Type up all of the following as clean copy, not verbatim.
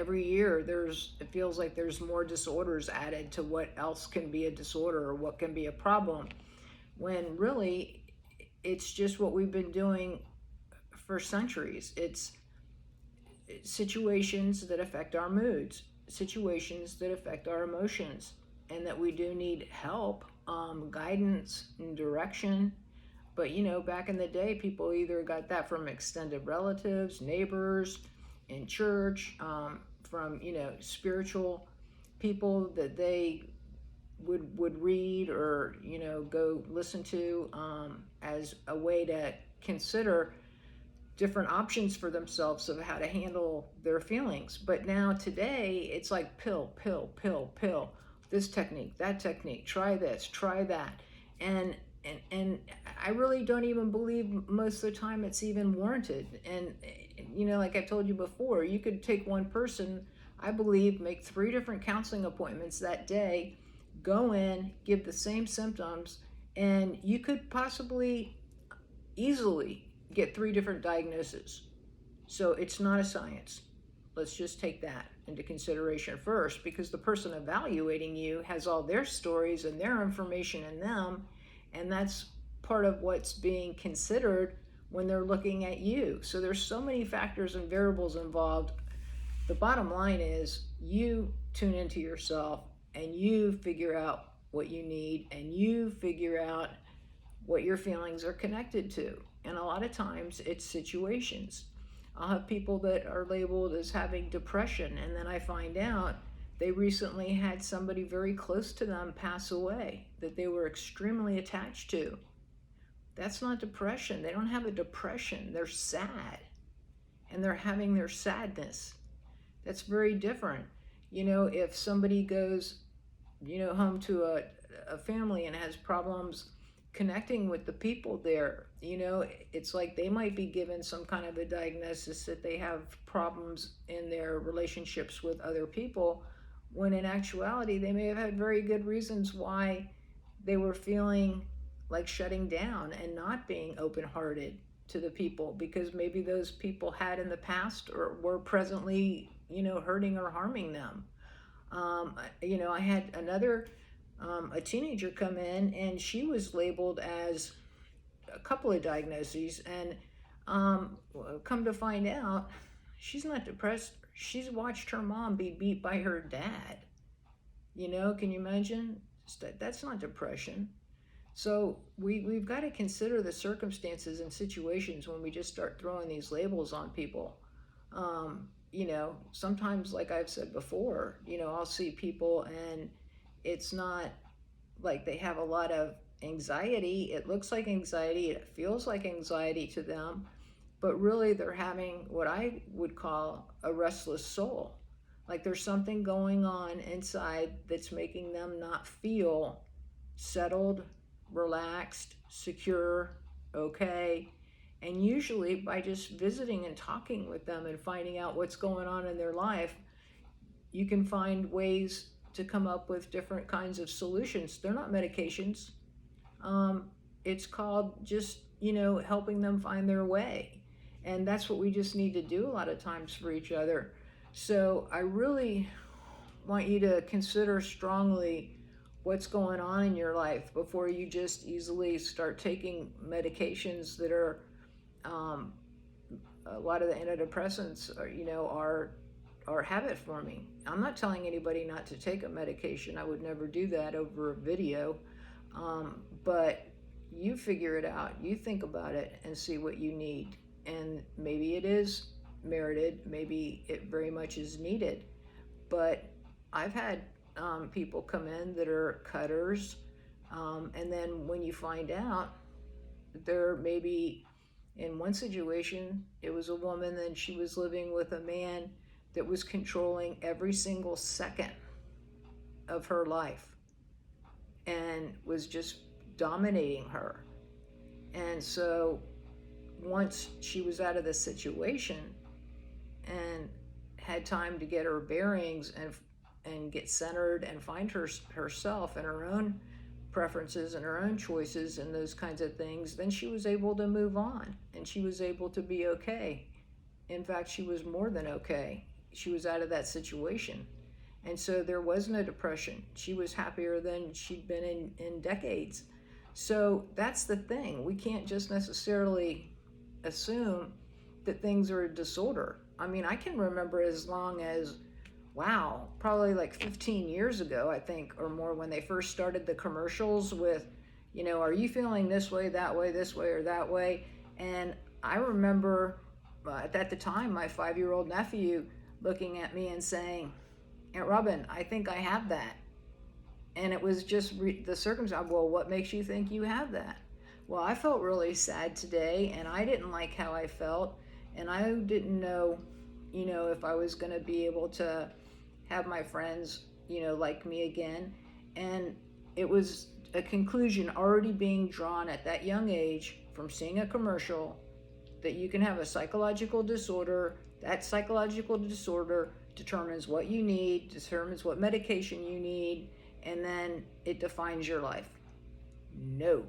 every year it feels like there's more disorders added to what else can be a disorder or what can be a problem, when really it's just what we've been doing for centuries. It's situations that affect our moods, situations that affect our emotions, and that we do need help, guidance and direction. But back in the day, people either got that from extended relatives, neighbors, in church, from spiritual people that they would read or go listen to, as a way to consider different options for themselves of how to handle their feelings. But now today it's like pill, pill, pill, pill, this technique, that technique, try this, try that. And I really don't even believe most of the time it's even warranted. And like I've told you before, you could take one person, I believe, make 3 different counseling appointments that day, go in, give the same symptoms, and you could possibly easily get 3 different diagnoses. So it's not a science. Let's just take that into consideration first, because the person evaluating you has all their stories and their information in them, and that's part of what's being considered when they're looking at you. So there's so many factors and variables involved. The bottom line is you tune into yourself and you figure out what you need, and you figure out what your feelings are connected to. And a lot of times it's situations. I'll have people that are labeled as having depression, and then I find out they recently had somebody very close to them pass away that they were extremely attached to. That's not depression. They don't have a depression. They're sad, and they're having their sadness. That's very different. If somebody goes, home to a family and has problems connecting with the people there, it's like they might be given some kind of a diagnosis that they have problems in their relationships with other people, when in actuality they may have had very good reasons why they were feeling like shutting down and not being open-hearted to the people, because maybe those people had in the past or were presently hurting or harming them. I had another a teenager come in, and she was labeled as a couple of diagnoses, and come to find out, she's not depressed. She's watched her mom be beat by her dad. Can you imagine? That's not depression. So we've got to consider the circumstances and situations when we just start throwing these labels on people. Sometimes, like I've said before, I'll see people and it's not like they have a lot of anxiety. It looks like anxiety, it feels like anxiety to them, but really they're having what I would call a restless soul. Like there's something going on inside that's making them not feel settled, relaxed, secure, okay. And usually by just visiting and talking with them and finding out what's going on in their life, you can find ways to come up with different kinds of solutions. They're not medications. It's called just, helping them find their way. And that's what we just need to do a lot of times for each other. So I really want you to consider strongly what's going on in your life before you just easily start taking medications that are, a lot of the antidepressants are habit forming. I'm not telling anybody not to take a medication. I would never do that over a video. But you figure it out. You think about it and see what you need. And maybe it is merited. Maybe it very much is needed. But I've had people come in that are cutters. And then when you find out, they're maybe, in one situation, it was a woman and she was living with a man that was controlling every single second of her life and was just dominating her. And so once she was out of the situation and had time to get her bearings and get centered and find herself and her own preferences and her own choices and those kinds of things, then she was able to move on and she was able to be okay. In fact, she was more than okay. she was out of that situation. And so there was no depression. She was happier than she'd been in decades. So that's the thing. We can't just necessarily assume that things are a disorder. I mean, I can remember as long as, wow, probably like 15 years ago, I think, or more, when they first started the commercials with, are you feeling this way, this way, or that way? And I remember at the time, my 5-year-old nephew looking at me and saying, Aunt Robin, I think I have that. And it was just the circumstance. Well, what makes you think you have that? Well, I felt really sad today, and I didn't like how I felt, and I didn't know, if I was going to be able to have my friends, like me again. And it was a conclusion already being drawn at that young age from seeing a commercial that you can have a psychological disorder. That psychological disorder determines what you need, determines what medication you need, and then it defines your life. No.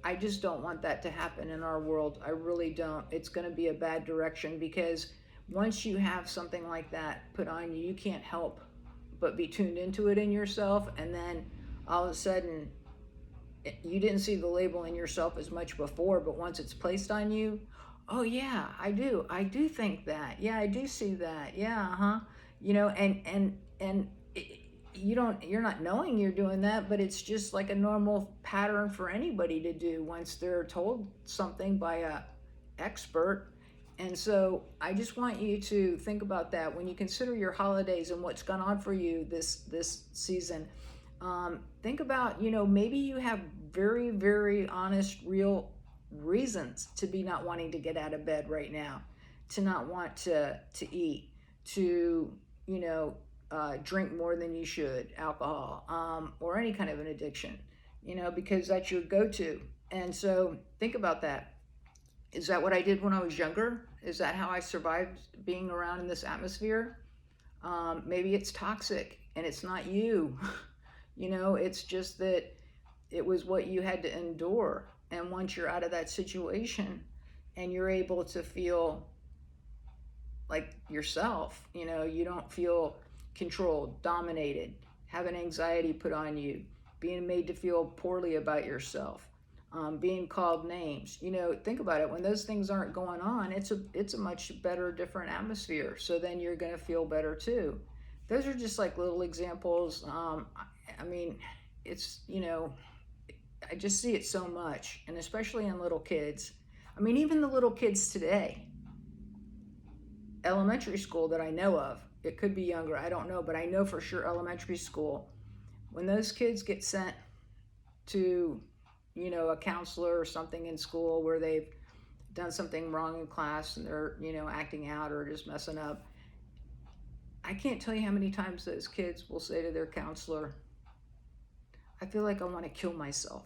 I just don't want that to happen in our world. I really don't. It's going to be a bad direction, because once you have something like that put on you, you can't help but be tuned into it in yourself, and then all of a sudden you didn't see the label in yourself as much before, but once it's placed on you, oh yeah, I do think that, yeah, I do see that, yeah, and you're not knowing you're doing that, but it's just like a normal pattern for anybody to do once they're told something by a expert. And so I just want you to think about that when you consider your holidays and what's gone on for you this season. Think about, maybe you have very, very honest, real reasons to be not wanting to get out of bed right now, to not want to eat, to, drink more than you should, alcohol, or any kind of an addiction, because that's your go-to. And so think about that. Is that what I did when I was younger? Is that how I survived being around in this atmosphere? Maybe it's toxic and it's not you. It's just that it was what you had to endure. And once you're out of that situation and you're able to feel like yourself, you don't feel controlled, dominated, having anxiety put on you, being made to feel poorly about yourself, being called names. Think about it. When those things aren't going on, it's a much better, different atmosphere. So then you're going to feel better too. Those are just like little examples. I mean, it's, I just see it so much, and especially in little kids. I mean, even the little kids today, elementary school that I know of, it could be younger, I don't know, but I know for sure elementary school, when those kids get sent to, a counselor or something in school where they've done something wrong in class and they're, acting out or just messing up, I can't tell you how many times those kids will say to their counselor, I feel like I want to kill myself.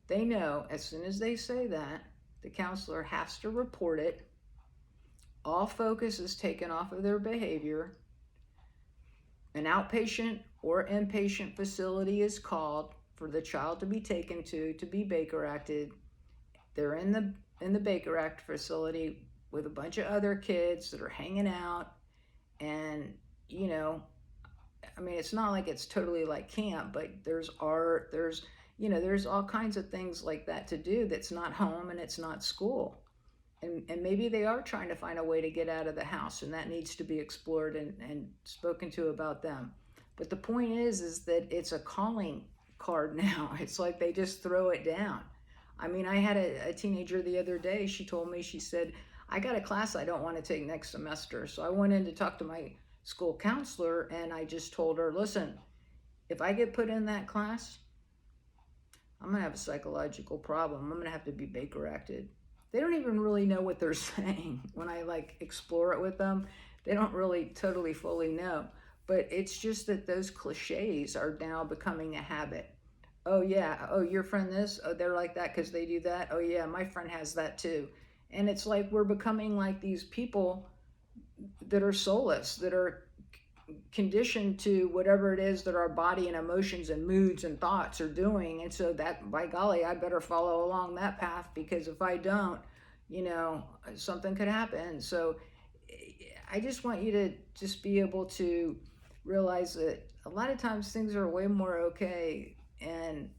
They know as soon as they say that, the counselor has to report it. All focus is taken off of their behavior. An outpatient or inpatient facility is called for the child to be taken to be Baker Acted. They're in the Baker Act facility with a bunch of other kids that are hanging out, and I mean, it's not like it's totally like camp, but there's art, there's all kinds of things like that to do that's not home and it's not school. And maybe they are trying to find a way to get out of the house, and that needs to be explored and spoken to about them. But the point is that it's a calling card now. It's like they just throw it down. I mean, I had a teenager the other day. She told me, she said, I got a class I don't want to take next semester. So I went in to talk to my school counselor, and I just told her, listen, if I get put in that class, I'm going to have a psychological problem. I'm going to have to be Baker Acted. They don't even really know what they're saying. When I explore it with them, they don't really totally fully know. But it's just that those cliches are now becoming a habit. Oh yeah, oh your friend this, oh they're like that because they do that. Oh yeah, my friend has that too. And it's like we're becoming like these people that are soulless, that are conditioned to whatever it is that our body and emotions and moods and thoughts are doing. And so that, by golly, I better follow along that path, because if I don't, something could happen. So I just want you to just be able to realize that a lot of times things are way more okay and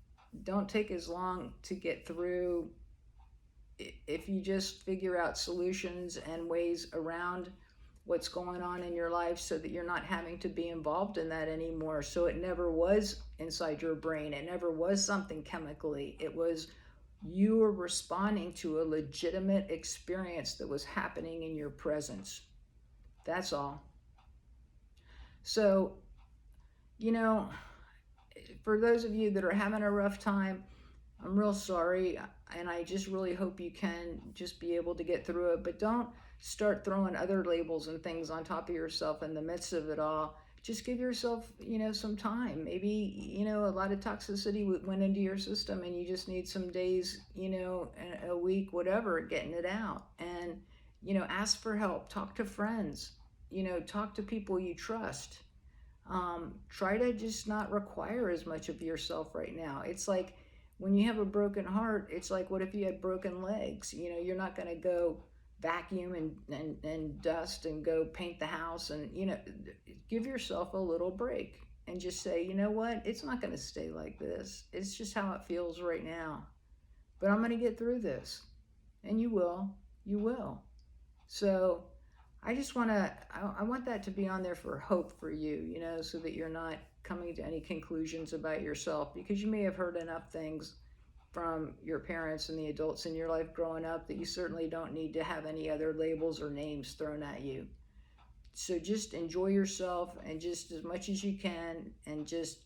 don't take as long to get through if you just figure out solutions and ways around what's going on in your life so that you're not having to be involved in that anymore. So it never was inside your brain, it never was something chemically. It was you were responding to a legitimate experience that was happening in your presence. That's all. So, you know, for those of you that are having a rough time, I'm real sorry, and I just really hope you can just be able to get through it. But don't start throwing other labels and things on top of yourself in the midst of it all. Just give yourself, some time. Maybe, a lot of toxicity went into your system and you just need some days, a week, whatever, getting it out. And, ask for help, talk to friends, talk to people you trust. Try to just not require as much of yourself right now. It's like when you have a broken heart, it's like, what if you had broken legs? You're not going to go vacuum and dust and go paint the house and, give yourself a little break and just say, you know what? It's not going to stay like this. It's just how it feels right now. But I'm going to get through this. And you will. You will. So I just I want that to be on there for hope for you, so that you're not coming to any conclusions about yourself, because you may have heard enough things from your parents and the adults in your life growing up that you certainly don't need to have any other labels or names thrown at you. So just enjoy yourself, and just as much as you can, and just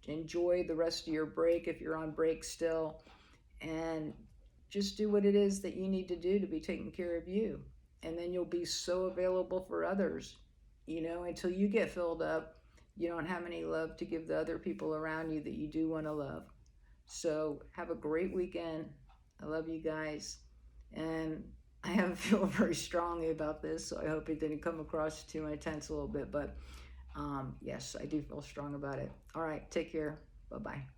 enjoy the rest of your break if you're on break still, and just do what it is that you need to do to be taking care of you. And then you'll be so available for others, until you get filled up. You don't have any love to give the other people around you that you do want to love. So have a great weekend. I love you guys. And I have feel very strongly about this, so I hope it didn't come across too intense a little bit. But yes, I do feel strong about it. All right, take care. Bye-bye.